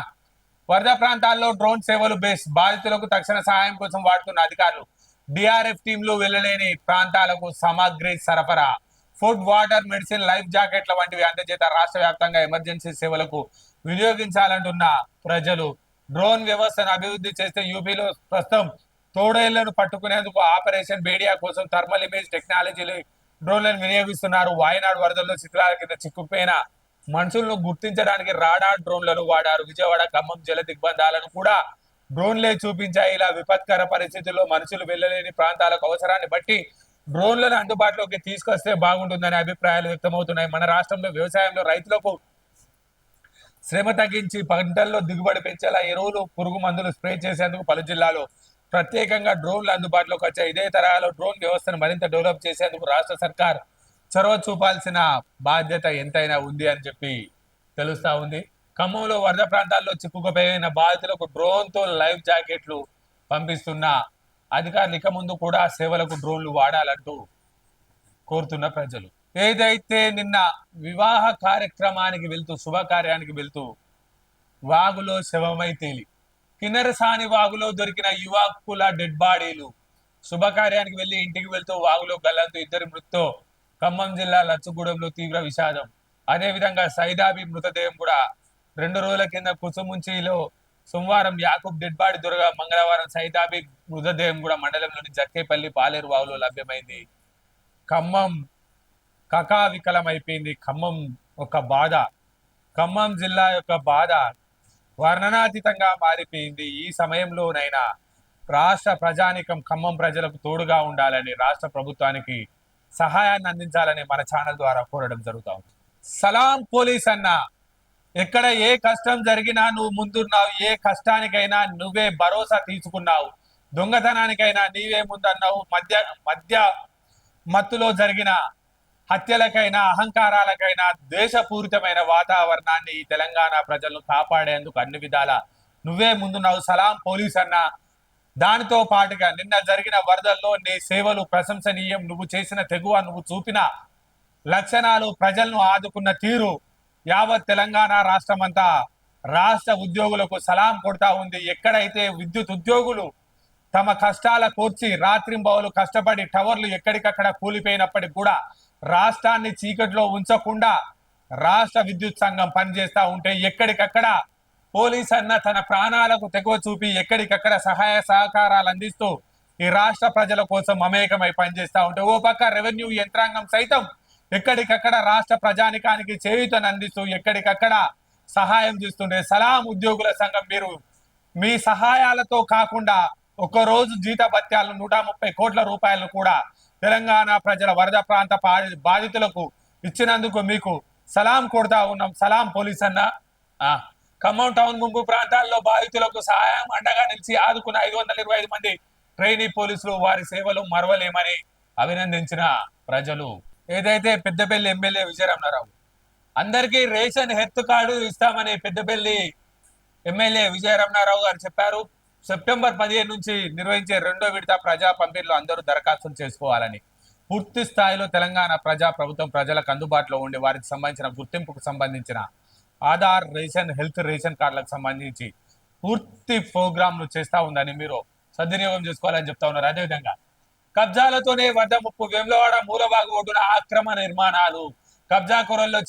వరద ప్రాంతాల్లో డ్రోన్ సేవలు బేస్, బాధితులకు తక్షణ సహాయం కోసం వాడుతున్న అధికారులు. డిఆర్ఎఫ్ టీంలు వెళ్ళలేని ప్రాంతాలకు సామాగ్రి సరఫరా, ఫుడ్, వాటర్, మెడిసిన్, లైఫ్ జాకెట్ల వంటివి అందజేత రాష్ట్ర వ్యాప్తంగా ఎమర్జెన్సీ సేవలకు వినియోగించాలంటున్న ప్రజలు. డ్రోన్ వ్యవస్థను అభివృద్ధి చేస్తే యూపీలో ప్రస్తుతం తోడేళ్లను పట్టుకునేందుకు ఆపరేషన్ బేడియా కోసం థర్మల్ ఇమేజ్ టెక్నాలజీలు డ్రోన్లను వినియోగిస్తున్నారు. వాయనాడు వరదల్లో శిథిలాల కింద చిక్కుపోయిన మనుషులను గుర్తించడానికి రాడార్ డ్రోన్లను వాడారు. విజయవాడ, ఖమ్మం జల దిగ్బంధాలను కూడా డ్రోన్లే చూపించాయి. ఇలా విపత్కర పరిస్థితుల్లో మనుషులు వెళ్ళలేని ప్రాంతాలకు అవసరాన్ని బట్టి డ్రోన్లను అందుబాటులోకి తీసుకొస్తే బాగుంటుందనే అభిప్రాయాలు వ్యక్తమవుతున్నాయి. మన రాష్ట్రంలో వ్యవసాయంలో రైతులకు శ్రమ తగ్గించి పంటల్లో దిగుబడి పెంచేలా ఎరువులు, పురుగు మందులు స్ప్రే చేసేందుకు పలు జిల్లాలో ప్రత్యేకంగా డ్రోన్లు అందుబాటులోకి వచ్చాయి. ఇదే తరహాలో డ్రోన్ వ్యవస్థను మరింత డెవలప్ చేసేందుకు రాష్ట్ర సర్కార్ చొరవ చూపాల్సిన బాధ్యత ఎంతైనా ఉంది అని చెప్పి తెలుస్తా ఉంది. ఖమ్మంలో వరద ప్రాంతాల్లో చిక్కుకుపోయిన బాధితులకు డ్రోన్తో లైవ్ జాకెట్లు పంపిస్తున్న అధికారులు ఇక ముందు కూడా సేవలకు డ్రోన్లు వాడాలంటూ కోరుతున్న ప్రజలు. ఏదైతే నిన్న వివాహ కార్యక్రమానికి వెళ్తూ శుభకార్యానికి వెళ్తూ వాగులో శవమై తేలి కిన్నెరసాని వాగులో దొరికిన యువకుల డెడ్ బాడీలు. శుభకార్యానికి వెళ్లి ఇంటికి వెళ్తూ వాగులో గల్లంతు ఇద్దరి మృతితో ఖమ్మం జిల్లా లచ్చగూడెంలో తీవ్ర విషాదం. అదేవిధంగా సైదాబి మృతదేహం కూడా 2 రోజుల కింద కుసుముంచిలో సోమవారం యాకూబ్ డెడ్ బాడీ దొరగా మంగళవారం సైదాబి మృతదేహం కూడా మండలంలోని జక్కేపల్లి పాలేరు వాగులో లభ్యమైంది. ఖమ్మం కకావికలమైపోయింది. ఖమ్మం ఒక బాధ, ఖమ్మం జిల్లా యొక్క బాధ వర్ణనాతీతంగా మారిపోయింది. ఈ సమయంలోనైనా రాష్ట్ర ప్రజానికం ఖమ్మం ప్రజలకు తోడుగా ఉండాలని, రాష్ట్ర ప్రభుత్వానికి సహాయాన్ని అందించాలని మన ఛానల్ ద్వారా కోరడం జరుగుతా ఉంది. సలాం పోలీస్ అన్న, ఎక్కడ ఏ కష్టం జరిగినా నువ్వు ముందున్నావు, ఏ కష్టానికైనా నువ్వే భరోసా తీసుకున్నావు, దొంగతనానికైనా నీవే ముందన్నావు, మధ్య మత్తులో జరిగిన హత్యలకైనా అహంకారాలకైనా దేశపూరితమైన వాతావరణాన్ని ఈ తెలంగాణ ప్రజలను కాపాడేందుకు అన్ని విధాల నువ్వే ముందున్నావు సలాం పోలీస్ అన్న. దానితో పాటుగా నిన్న జరిగిన వరదల్లో నీ సేవలు ప్రశంసనీయం. నువ్వు చేసిన తెగువ, నువ్వు చూపిన లక్షణాలు, ప్రజలను ఆదుకున్న తీరు యావత్ తెలంగాణ రాష్ట్రమంతా రాష్ట్ర ఉద్యోగులకు సలాం కొడతా ఉంది. ఎక్కడైతే విద్యుత్ ఉద్యోగులు తమ కష్టాల కోర్చి రాత్రింబవలు కష్టపడి టవర్లు ఎక్కడికక్కడ కూలిపోయినప్పటికీ కూడా రాష్ట్రాన్ని చీకట్లో ఉంచకుండా రాష్ట్ర విద్యుత్ సంఘం పనిచేస్తా ఉంటే, ఎక్కడికక్కడ పోలీస్ అన్న తన ప్రాణాలకు తెగువ చూపి ఎక్కడికక్కడ సహాయ సహకారాలు అందిస్తూ ఈ రాష్ట్ర ప్రజల కోసం మమేకమై పనిచేస్తా ఉంటే, ఓ పక్క రెవెన్యూ యంత్రాంగం సైతం ఎక్కడికక్కడ రాష్ట్ర ప్రజానికానికి చేయూతను అందిస్తూ ఎక్కడికక్కడ సహాయం చేస్తుండే సలాం ఉద్యోగుల సంఘం, మీరు మీ సహాయాలతో కాకుండా ఒక్కరోజు జీతభత్యాలను 130 కోట్ల రూపాయలను కూడా తెలంగాణ ప్రజల వరద ప్రాంత బాధితులకు ఇచ్చినందుకు మీకు సలాం కొడతా ఉన్నాం. సలాం పోలీస్ అన్న. ఖమ్మం టౌన్ ముంపు ప్రాంతాల్లో బాధితులకు సహాయం అండగా నిలిచి ఆదుకున్న 525 మంది ట్రైనీ పోలీసులు వారి సేవలు మరవలేమని అభినందించిన ప్రజలు. ఏదైతే పెద్దపల్లి ఎమ్మెల్యే విజయరమణారావు అందరికీ రేషన్ హెల్త్ కార్డు ఇస్తామని పెద్దపల్లి ఎమ్మెల్యే విజయరమణారావు గారు చెప్పారు. సెప్టెంబర్ 15 నుంచి నిర్వహించే 2వ విడత ప్రజా పంపిణీలో అందరూ దరఖాస్తులు చేసుకోవాలని, పూర్తి స్థాయిలో తెలంగాణ ప్రభుత్వం ప్రజలకు అందుబాటులో ఉండి వారికి సంబంధించిన గుర్తింపుకు సంబంధించిన ఆధార్, రేషన్, హెల్త్ రేషన్ కార్డులకు సంబంధించి పూర్తి ప్రోగ్రాంలు చేస్తా ఉందని మీరు సద్వినియోగం చేసుకోవాలని చెప్తా ఉన్నారు. అదేవిధంగా కబ్జాలతోనే వరద ముప్పు, వేములవాడ మూలబాగు ఒడ్డున ఆక్రమణ నిర్మాణాలు, కబ్జా కొరల్లో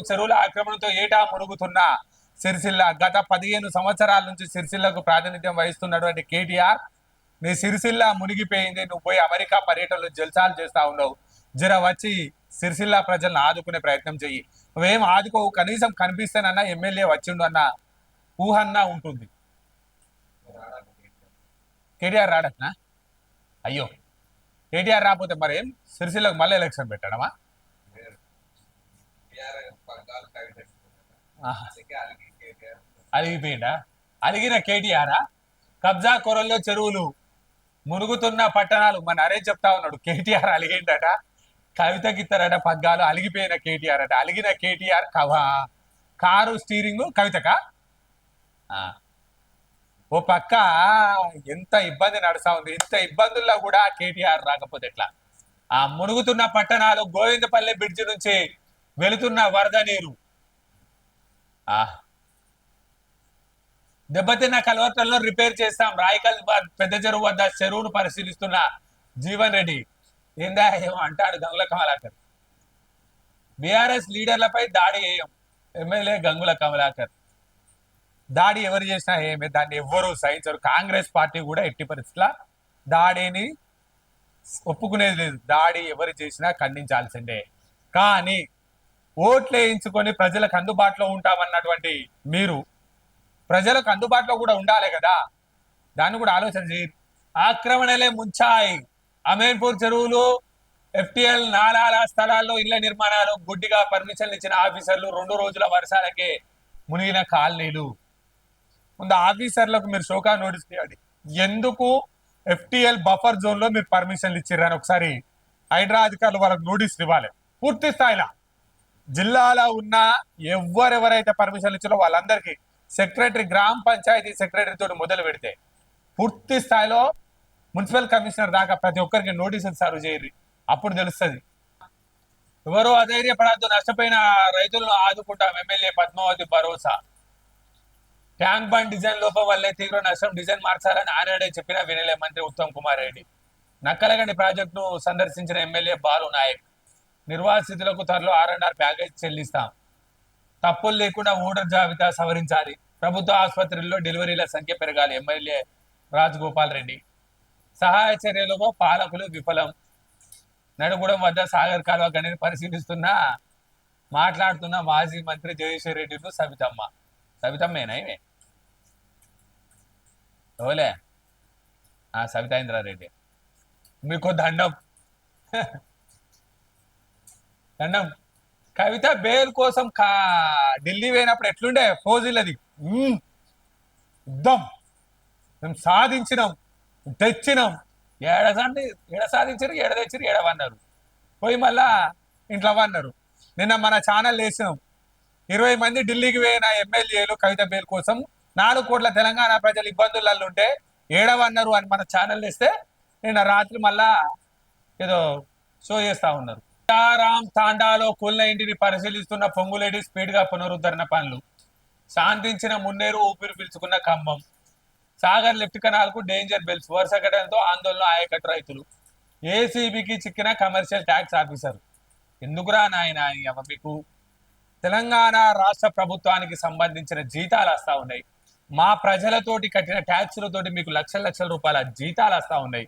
చెరువుల ఆక్రమణతో ఏటా మునుగుతున్న సిరిసిల్ల. గత 15 సంవత్సరాల నుంచి సిరిసిల్లకు ప్రాతినిధ్యం వహిస్తున్నటువంటి కేటీఆర్, నీ సిరిసిల్ల మునిగిపోయింది, నువ్వు పోయి అమెరికా పర్యటనలు జల్సాలు చేస్తా ఉన్నావు, జర వచ్చి సిరిసిల్ల ప్రజలను ఆదుకునే ప్రయత్నం చెయ్యి. నువ్వేం ఆదుకోవు, కనీసం కనిపిస్తేనన్నా ఎమ్మెల్యే వచ్చిండు అన్న ఊహన్నా ఉంటుంది. కేటీఆర్ రాడట్నా? అయ్యో, కేటీఆర్ రాకపోతే మరేం సిరిసిల్లకు మళ్ళీ ఎలక్షన్ పెట్టడమా? అలిగిపోయిందా? అలిగిన కేటీఆరా? కబ్జా కొరల్లో చెరువులు, మునుగుతున్న పట్టణాలు. మన నరేష్ చెప్తా ఉన్నాడు కేటీఆర్ అలిగిండట, కవితకి ఇస్తారట పగ్గాలు. అలిగిపోయిన కేటీఆర్ అట. అలిగిన కేటీఆర్ కారు స్టీరింగ్ కవితకా? ఓ పక్క ఎంత ఇబ్బంది నడుస్తా ఉంది. ఇంత ఇబ్బందుల్లో కూడా కేటీఆర్ రాకపోతే ఎట్లా? ఆ మునుగుతున్న పట్టణాలు, గోవిందపల్లి బ్రిడ్జి నుంచి వెళుతున్న వరద నీరు, దెబ్బతిన్న కలవతల్లో రిపేర్ చేస్తాం. రాయకల్ పెద్ద చెరువు వద్ద చెరువును పరిశీలిస్తున్న జీవన్ రెడ్డి ఏందా ఏమో అంటాడు గంగుల కమలాకర్. బీఆర్ఎస్ లీడర్లపై దాడి చేయం, ఎమ్మెల్యే గంగుల కమలాకర్. దాడి ఎవరు చేసినా ఏమే, దాన్ని ఎవ్వరూ సహించరు. కాంగ్రెస్ పార్టీ కూడా ఎట్టి పరిస్థితుల దాడిని ఒప్పుకునేది లేదు. దాడి ఎవరు చేసినా ఖండించాల్సిందే. కానీ ఓట్లు వేయించుకొని ప్రజలకు అందుబాటులో ఉంటామన్నటువంటి మీరు ప్రజలకు అందుబాటులో కూడా ఉండాలి కదా, దాన్ని కూడా ఆలోచన చేయి. ఆక్రమణలే ముంచాయి. అమీన్పూర్ చెరువులు, ఎఫ్టిఎల్ నాలాల స్థలాల్లో ఇళ్ల నిర్మాణాలు, గుడ్డిగా పర్మిషన్లు ఇచ్చిన ఆఫీసర్లు, 2 రోజుల వర్షాలకే మునిగిన కాలనీలు. ముందు ఆఫీసర్లకు మీరు షోకా నోటీస్ చేయండి. ఎందుకు FTL బఫర్ జోన్ లో మీరు పర్మిషన్లు ఇచ్చిర్రని ఒకసారి హైడ్రా అధికారులు వాళ్ళకి నోటీసులు ఇవ్వాలి. పూర్తి స్థాయిలో జిల్లాలో ఉన్న ఎవరెవరైతే పర్మిషన్లు ఇచ్చారో వాళ్ళందరికీ సెక్రటరీ, గ్రామ పంచాయతీ సెక్రటరీ తోటి మొదలు పెడితే పూర్తి స్థాయిలో మున్సిపల్ కమిషనర్ దాకా ప్రతి ఒక్కరికి నోటీసులు సర్వ్ చేయరు. అప్పుడు తెలుస్తుంది. ఎవరో అధైర్యపడద్దు, నష్టపోయిన రైతులను ఆదుకుంటాం. ఎమ్మెల్యే పద్మావతి భరోసా. ట్యాంక్ బండ్ డిజైన్ లోపం వల్లే తీవ్ర నష్టం, డిజైన్ మార్చాలని ఆనాడే చెప్పిన వినలే మంత్రి ఉత్తమ్ కుమార్ రెడ్డి. నక్కలగండి ప్రాజెక్టును సందర్శించిన ఎమ్మెల్యే బాలు నాయక్. నిర్వాసితులకు త్వరలో R&R ప్యాకేజ్ చెల్లిస్తాం. తప్పులు లేకుండా ఓటర్ జాబితా సవరించాలి. ప్రభుత్వ ఆసుపత్రుల్లో డెలివరీల సంఖ్య పెరగాలి. ఎమ్మెల్యే రాజగోపాల్ రెడ్డి. సహాయ చర్యలలో పాలకులు విఫలం. నడుగూడెం వద్ద సాగర్ కాలువ గనిని మాట్లాడుతున్న మాజీ మంత్రి జగదీశ్వర్ రెడ్డిను సవితమ్మ. సవితమ్మేనా ఇవే? ఓలే సవితాయింద్రారెడ్డి, మీకు దండం. దండం. కవిత బెయిల్ కోసం ఢిల్లీ పోయినప్పుడు ఎట్లుండే ఫోజులది. యుద్ధం మేము సాధించినాం, తెచ్చినాం. ఏడ సాధించారు, ఏడ తెచ్చారు, ఏడవన్నారు. పోయి మళ్ళా ఇంట్లో అన్నారు. నిన్న మన ఛానల్ వేసినాం. 20 మంది ఢిల్లీకి పోయిన ఎమ్మెల్యేలు కవిత బెయిల్ కోసం 4 కోట్ల తెలంగాణ ప్రజలు ఇబ్బందులలో ఉంటే ఏడవన్నారు అని మన ఛానల్ వేస్తే నిన్న రాత్రి మళ్ళా ఏదో షో చేస్తా ఉన్నారు. సీతారాం తాండాలో కూలిన ఇంటిని పరిశీలిస్తున్న పొంగులేడి స్పీడ్ గా పునరుద్ధరణ పనులు. శాంతించిన మున్నేరు, ఊపిరి పీల్చుకున్న ఖమ్మం. సాగర్ లిఫ్ట్ కెనాల్ కు డేంజర్ బెల్స్. వరుస ఘటనతో ఆందోళన ఆయకట్టు రైతులు. ఏసీబీకి చిక్కిన కమర్షియల్ ట్యాక్స్ ఆఫీసర్. ఎందుకురా నాయన మీకు తెలంగాణ రాష్ట్ర ప్రభుత్వానికి సంబంధించిన జీతాలు వస్తా ఉన్నాయి. మా ప్రజలతోటి కట్టిన ట్యాక్సులతోటి మీకు లక్షల లక్షల రూపాయల జీతాలు వస్తా ఉన్నాయి.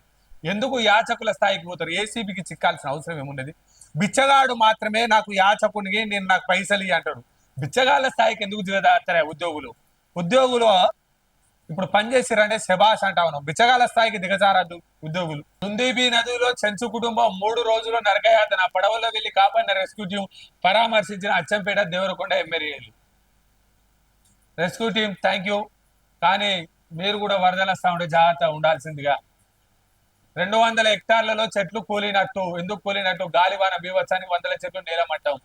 ఎందుకు యాచకుల స్థాయికి పోతారు? ఏసీబీకి చిక్కాల్సిన అవసరం ఏమున్నది? బిచ్చగాడు మాత్రమే నాకు యాచకునికి నేను నాకు పైసలు అంటాడు. బిచ్చగాళ్ళ స్థాయికి ఎందుకు దిగదారుతారా ఉద్యోగులు ఇప్పుడు పనిచేసిరంటే శబాష్ అంటా ఉన్నాం. బిచ్చగాళ్ళ స్థాయికి దిగజారద్దు ఉద్యోగులు. తుందిబి నదిలో చెంచు కుటుంబం 3 రోజులు నరకయాతన. పడవలో వెళ్లి కాపాడిన రెస్క్యూ టీం పరామర్శించిన అచ్చంపేట, దేవరకొండ ఎమ్మెల్యేలు. రెస్క్యూ టీం థ్యాంక్ యూ, కానీ మీరు కూడా వరదలు వస్తా ఉంటే జాగ్రత్త ఉండాల్సిందిగా. 200 హెక్టార్లలో చెట్లు కూలినట్టు. ఎందుకు కూలినట్టు? గాలివాన బీభత్సానికి 100 చెట్లు నేలమట్టం.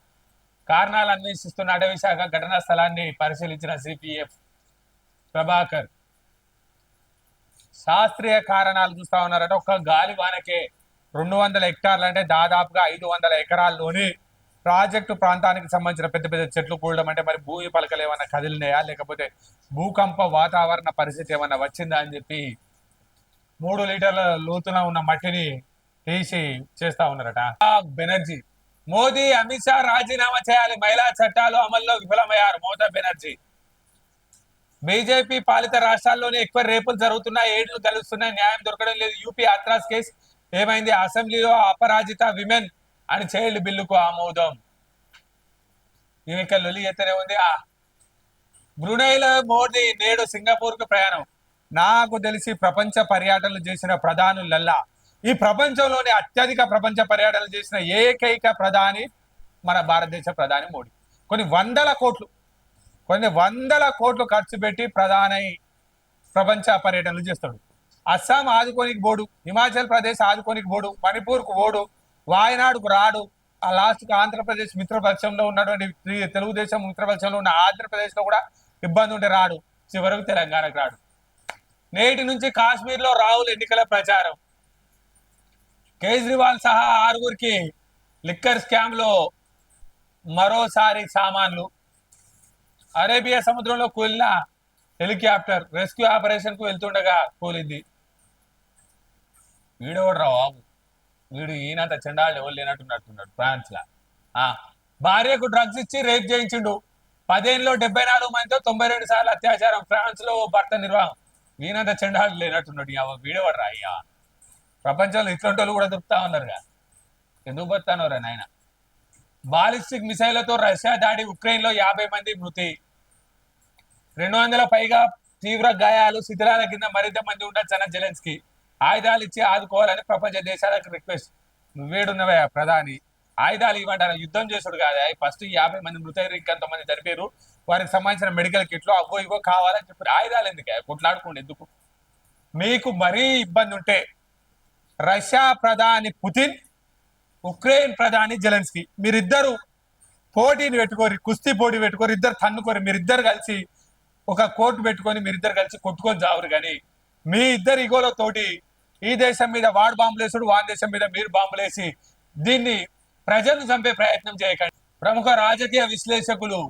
కారణాలు అన్వేషిస్తున్న అటవీ శాఖ. ఘటనా స్థలాన్ని పరిశీలించిన సిపిఎఫ్ ప్రభాకర్. శాస్త్రీయ కారణాలు చూస్తా ఉన్నారంటే ఒక్క గాలివానకే 200 హెక్టార్లు అంటే దాదాపుగా 500 ఎకరాల్లోని ప్రాజెక్టు ప్రాంతానికి సంబంధించిన పెద్ద పెద్ద చెట్లు కూడడం అంటే మరి భూమి పలకలు ఏమన్నా కదిలినాయా, లేకపోతే భూకంప వాతావరణ పరిస్థితి ఏమన్నా వచ్చిందా అని చెప్పి 3 లీటర్ల లోతున ఉన్న మట్టిని తీసి చేస్తా ఉన్నారట. బెనర్జీ. మోదీ, అమిత్ షా రాజీనామా చేయాలి. మహిళా చట్టాలు అమల్లో విఫలమయ్యారు. మమతా బెనర్జీ. బీజేపీ పాలిత రాష్ట్రాల్లోనే ఎక్కువ రేపులు జరుగుతున్నాయి, ఏడ్లు కలుస్తున్నాయి, న్యాయం దొరకడం లేదు. యూపీ హాత్రాస్ కేసు ఏమైంది? అసెంబ్లీలో అపరాజిత విమెన్ అని చైల్డ్ బిల్లుకు ఆమోదం. లొలి ఎత్తనే ఉంది. బ్రునైలో మోదీ నేడు సింగపూర్ కు ప్రయాణం. నాకు తెలిసి ప్రపంచ పర్యటనలు చేసిన ప్రధానులల్లా ఈ ప్రపంచంలోనే అత్యధిక ప్రపంచ పర్యటనలు చేసిన ఏకైక ప్రధాని మన భారతదేశ ప్రధాని మోడీ. కొన్ని వందల కోట్లు ఖర్చు పెట్టి ప్రధాని ప్రపంచ పర్యటనలు చేస్తాడు. అస్సాం ఆదుకోనికి బోడు, హిమాచల్ ప్రదేశ్ ఆదుకోనికి బోడు, మణిపూర్కు బోడు, వాయనాడుకు రాడు. ఆ లాస్ట్కి ఆంధ్రప్రదేశ్ మిత్రపక్షంలో ఉన్నటువంటి తెలుగుదేశం మిత్రపక్షంలో ఉన్న ఆంధ్రప్రదేశ్ లో కూడా ఇబ్బంది ఉంటే రాడు. చివరకు తెలంగాణకు రాడు. నేటి నుంచి కాశ్మీర్ లో రాహుల్ ఎన్నికల ప్రచారం. కేజ్రీవాల్ సహా 6గురికి లిక్కర్ స్కామ్ లో మరోసారి సామాన్లు. అరేబియా సముద్రంలో కూలిన హెలికాప్టర్ రెస్క్యూ ఆపరేషన్ కు వెళ్తుండగా కూలింది. వీడెవడు రా బాబు, వీడు ఈయనంత చెండాళ్ళు ఎవరు లేనట్టున్నట్టున్నాడు. ఫ్రాన్స్ లా భార్యకు డ్రగ్స్ ఇచ్చి రేప్ చేయించిండు. 10 ఏళ్ళలో 74 మందితో 92 సార్లు అత్యాచారం. ఫ్రాన్స్ లో భర్త నిర్వాహం. ఈయనంత చెండాళ్ళు లేనట్టున్నాడు. వీడెవడు రా అయ్యా. ప్రపంచంలో ఇట్లాంటి వాళ్ళు కూడా దొరుకుతా ఉన్నారుగా. ఎందుకు బతానోరా నాయన. బాలిస్టిక్ మిసైళ్లతో రష్యా దాడి. ఉక్రెయిన్ లో 50 మంది మృతి. 200 పైగా తీవ్ర గాయాలు. శిథిలాల కింద మరింత మంది ఉండొచ్చన్న జెలెన్స్కీ. ఆయుధాలు ఇచ్చి ఆదుకోవాలని ప్రపంచ దేశాలకు రిక్వెస్ట్. నువ్వేడున్నవే ప్రధాని, ఆయుధాలు ఇవ్వంటారు. యుద్ధం చేసుడు కాదా? ఫస్ట్ 50 మంది మృతయ్యారు, ఇంకొంతమంది చనిపోయారు. వారికి సంబంధించిన మెడికల్ కిట్లు అవో ఇవో కావాలని చెప్పారు. ఆయుధాలు ఎందుకే? కొట్లాడుకోండి ఎందుకు? మీకు మరీ ఇబ్బంది ఉంటే రష్యా ప్రధాని పుతిన్, ఉక్రెయిన్ ప్రధాని జెలెన్స్కీ మీరిద్దరు పోటీని పెట్టుకోరు, కుస్తీ పోటీ పెట్టుకోరు, ఇద్దరు తన్నుకోరు, మీరిద్దరు కలిసి ఒక కోర్టు పెట్టుకొని మీరిద్దరు కలిసి కొట్టుకొని చావరు. కానీ మీ ఇద్దరు ఇగోలతోటి ఈ దేశం మీద వాడు బాంబులేసుడు, వాడి దేశం మీద మీరు బాంబులేసి దీన్ని ప్రజలను చంపే ప్రయత్నం చేయకండి. ప్రముఖ రాజకీయ విశ్లేషకులు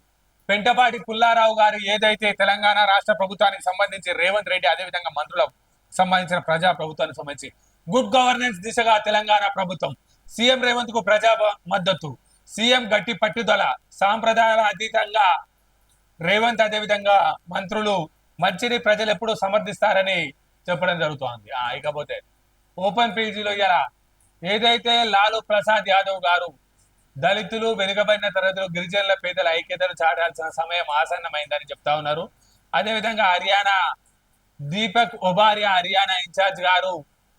పెంటపాటి పుల్లారావు గారు ఏదైతే తెలంగాణ రాష్ట్ర ప్రభుత్వానికి సంబంధించి రేవంత్ రెడ్డి అదేవిధంగా మంత్రులకు సంబంధించిన ప్రజా ప్రభుత్వానికి సంబంధించి గుడ్ గవర్నెన్స్ దిశగా తెలంగాణ ప్రభుత్వం, సీఎం రేవంత్ కు ప్రజా మద్దతు, సీఎం గట్టి పట్టుదల, సాంప్రదాయాల అతీతంగా రేవంత్ అదేవిధంగా మంత్రులు మంచిని ప్రజలు ఎప్పుడూ సమర్థిస్తారని చెప్పడం జరుగుతోంది. ఇకపోతే ఓపెన్ పేజీలో ఇలా ఏదైతే లాలూ ప్రసాద్ యాదవ్ గారు దళితులు, వెనుకబడిన తరగతులు, గిరిజనుల పేదల ఐక్యతను చాటాల్సిన సమయం ఆసన్నమైందని చెప్తా ఉన్నారు. అదేవిధంగా హర్యానా దీపక్ ఒబారియా హర్యానా ఇన్ఛార్జ్ గారు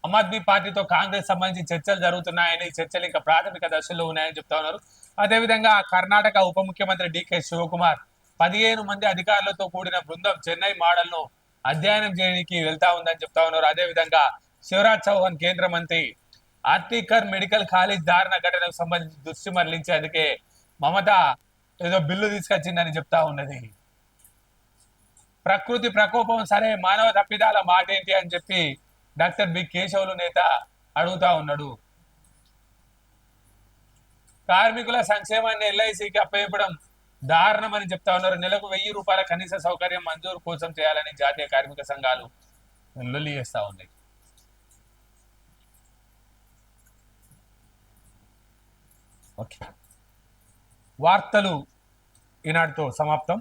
ఆమ్ ఆద్మీ పార్టీతో కాంగ్రెస్ సంబంధించి చర్చలు జరుగుతున్నాయని, చర్చలు ఇంకా ప్రాథమిక దశలో ఉన్నాయని చెప్తా ఉన్నారు. అదేవిధంగా కర్ణాటక ఉప ముఖ్యమంత్రి డికే శివకుమార్ 15 మంది అధికారులతో కూడిన బృందం చెన్నై మోడల్ ను అధ్యయనం చేయడానికి వెళ్తా ఉందని చెప్తా ఉన్నారు. అదేవిధంగా శివరాజ్ చౌహాన్ కేంద్ర మంత్రి ఆర్టికర్ మెడికల్ కాలేజ్ దారుణ ఘటనకు సంబంధించి దృష్టి మరలించేందుకే మమత ఏదో బిల్లు తీసుకొచ్చిందని చెప్తా ఉన్నది. ప్రకృతి ప్రకోపం సరే, మానవ తప్పిదాల మాట ఏంటి అని చెప్పి డాక్టర్ బి కేశవులు నేత అడుగుతా ఉన్నాడు. కార్మికుల సంక్షేమాన్ని ఎల్ఐసికి అప్పచెప్పడం దారుణం అని చెప్తా ఉన్నారు. నెలకు 1000 రూపాయల కనీస సౌకర్యం మంజూరు కోసం చేయాలని జాతీయ కార్మిక సంఘాలు లొల్లి చేస్తా ఉన్నాయి. వార్తలు ఈనాటితో సమాప్తం.